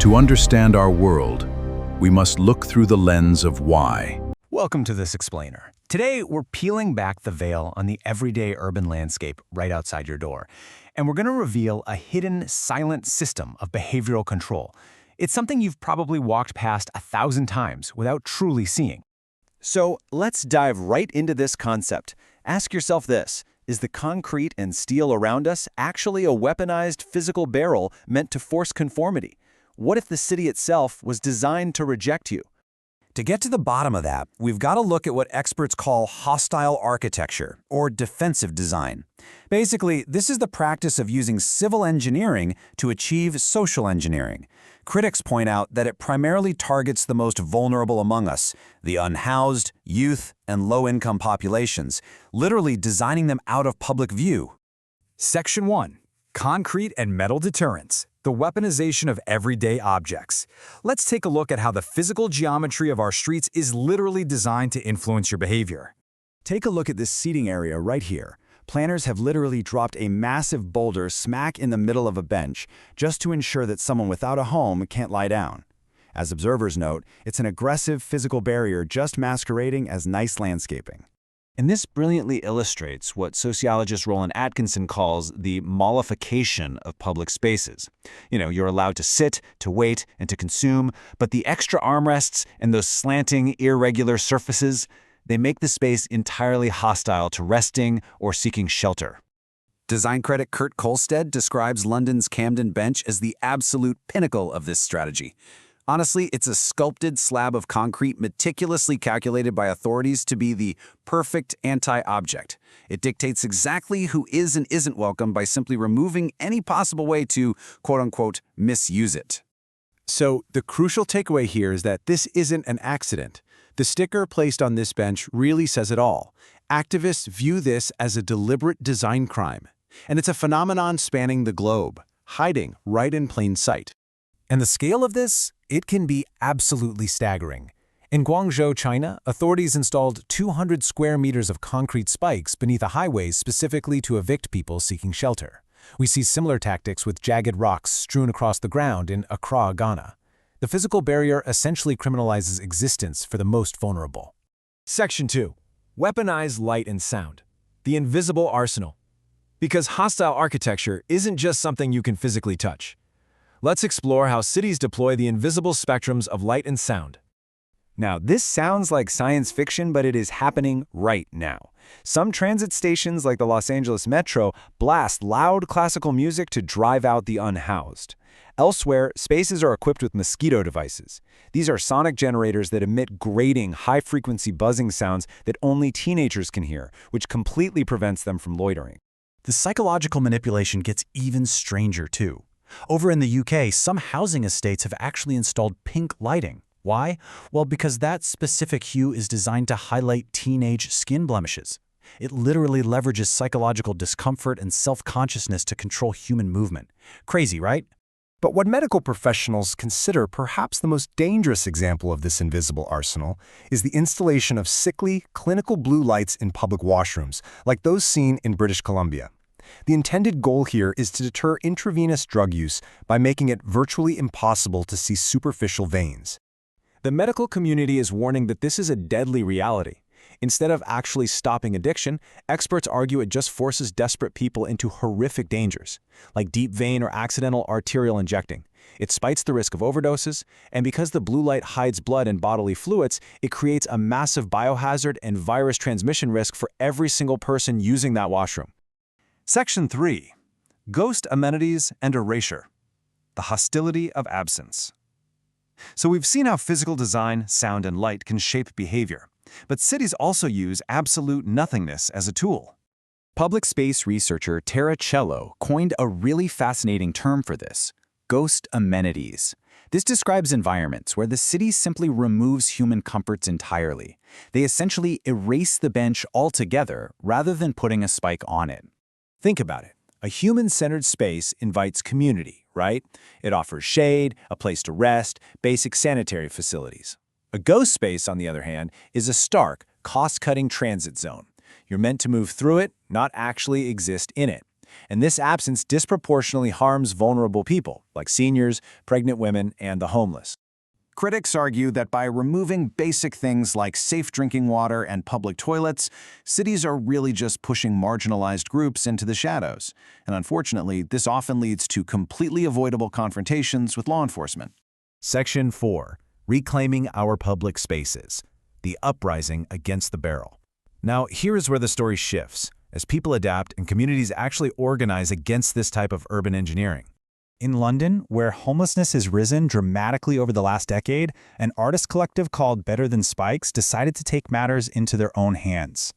To understand our world, we must look through the lens of why. Welcome to This Explainer. Today, we're peeling back the veil on the everyday urban landscape right outside your door. And we're going to reveal a hidden, silent system of behavioral control. It's something you've probably walked past 1,000 times without truly seeing. So let's dive right into this concept. Ask yourself this: is the concrete and steel around us actually a weaponized physical barrel meant to force conformity? What if the city itself was designed to reject you? To get to the bottom of that, we've got to look at what experts call hostile architecture, or defensive design. Basically, this is the practice of using civil engineering to achieve social engineering. Critics point out that it primarily targets the most vulnerable among us, the unhoused, youth, and low-income populations, literally designing them out of public view. Section 1. Concrete and metal deterrence. The weaponization of everyday objects. Let's take a look at how the physical geometry of our streets is literally designed to influence your behavior. Take a look at this seating area right here. Planners have literally dropped a massive boulder smack in the middle of a bench just to ensure that someone without a home can't lie down. As observers note, it's an aggressive physical barrier just masquerading as nice landscaping. And this brilliantly illustrates what sociologist Roland Atkinson calls the mollification of public spaces. You're allowed to sit, to wait, and to consume, but the extra armrests and those slanting, irregular surfaces, they make the space entirely hostile to resting or seeking shelter. Design critic Kurt Kolstad describes London's Camden Bench as the absolute pinnacle of this strategy. Honestly, it's a sculpted slab of concrete meticulously calculated by authorities to be the perfect anti-object. It dictates exactly who is and isn't welcome by simply removing any possible way to, quote-unquote, misuse it. So the crucial takeaway here is that this isn't an accident. The sticker placed on this bench really says it all. Activists view this as a deliberate design crime. And it's a phenomenon spanning the globe, hiding right in plain sight. And the scale of this? It can be absolutely staggering. In Guangzhou, China, authorities installed 200 square meters of concrete spikes beneath a highway specifically to evict people seeking shelter. We see similar tactics with jagged rocks strewn across the ground in Accra, Ghana. The physical barrier essentially criminalizes existence for the most vulnerable. Section 2. Weaponized light and sound. The invisible arsenal. Because hostile architecture isn't just something you can physically touch. Let's explore how cities deploy the invisible spectrums of light and sound. Now, this sounds like science fiction, but it is happening right now. Some transit stations, like the Los Angeles Metro, blast loud classical music to drive out the unhoused. Elsewhere, spaces are equipped with Mosquito devices. These are sonic generators that emit grating, high-frequency buzzing sounds that only teenagers can hear, which completely prevents them from loitering. The psychological manipulation gets even stranger, too. Over in the UK, some housing estates have actually installed pink lighting. Why? Well, because that specific hue is designed to highlight teenage skin blemishes. It literally leverages psychological discomfort and self-consciousness to control human movement. Crazy, right? But what medical professionals consider perhaps the most dangerous example of this invisible arsenal is the installation of sickly, clinical blue lights in public washrooms, like those seen in British Columbia. The intended goal here is to deter intravenous drug use by making it virtually impossible to see superficial veins. The medical community is warning that this is a deadly reality. Instead of actually stopping addiction, experts argue it just forces desperate people into horrific dangers, like deep vein or accidental arterial injecting. It spikes the risk of overdoses, and because the blue light hides blood and bodily fluids, it creates a massive biohazard and virus transmission risk for every single person using that washroom. Section 3. Ghost amenities and erasure. The hostility of absence. So we've seen how physical design, sound, and light can shape behavior. But cities also use absolute nothingness as a tool. Public space researcher Tara Cello coined a really fascinating term for this: ghost amenities. This describes environments where the city simply removes human comforts entirely. They essentially erase the bench altogether rather than putting a spike on it. Think about it. A human-centered space invites community, right? It offers shade, a place to rest, basic sanitary facilities. A ghost space, on the other hand, is a stark, cost-cutting transit zone. You're meant to move through it, not actually exist in it. And this absence disproportionately harms vulnerable people, like seniors, pregnant women, and the homeless. Critics argue that by removing basic things like safe drinking water and public toilets, cities are really just pushing marginalized groups into the shadows. And unfortunately, this often leads to completely avoidable confrontations with law enforcement. Section 4. Reclaiming our public spaces. The uprising against the barrel. Now, here is where the story shifts, as people adapt and communities actually organize against this type of urban engineering. In London, where homelessness has risen dramatically over the last decade, an artist collective called Better Than Spikes decided to take matters into their own hands.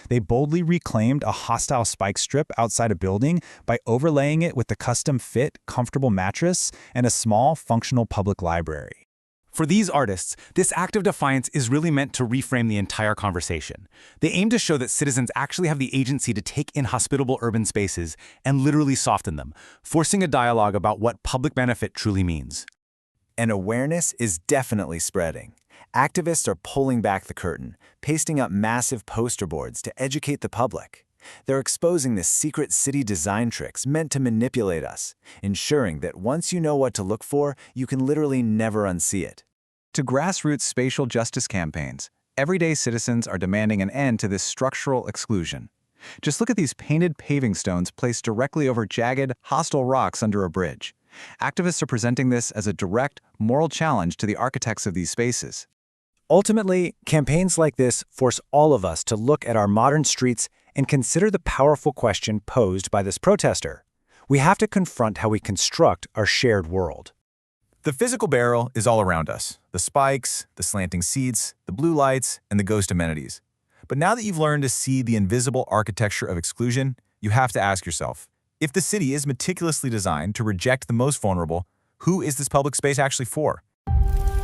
They boldly reclaimed a hostile spike strip outside a building by overlaying it with a custom-fit, comfortable mattress and a small, functional public library. For these artists, this act of defiance is really meant to reframe the entire conversation. They aim to show that citizens actually have the agency to take in hospitable urban spaces and literally soften them, forcing a dialogue about what public benefit truly means. And awareness is definitely spreading. Activists are pulling back the curtain, pasting up massive poster boards to educate the public. They're exposing the secret city design tricks meant to manipulate us, ensuring that once you know what to look for, you can literally never unsee it. To grassroots spatial justice campaigns, everyday citizens are demanding an end to this structural exclusion. Just look at these painted paving stones placed directly over jagged, hostile rocks under a bridge. Activists are presenting this as a direct, moral challenge to the architects of these spaces. Ultimately, campaigns like this force all of us to look at our modern streets and consider the powerful question posed by this protester. We have to confront how we construct our shared world. The physical barrel is all around us. The spikes, the slanting seats, the blue lights, and the ghost amenities. But now that you've learned to see the invisible architecture of exclusion, you have to ask yourself, if the city is meticulously designed to reject the most vulnerable, who is this public space actually for?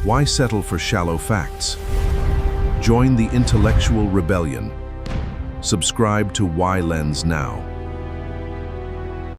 Why settle for shallow facts? Join the intellectual rebellion. Subscribe to Y Lens now.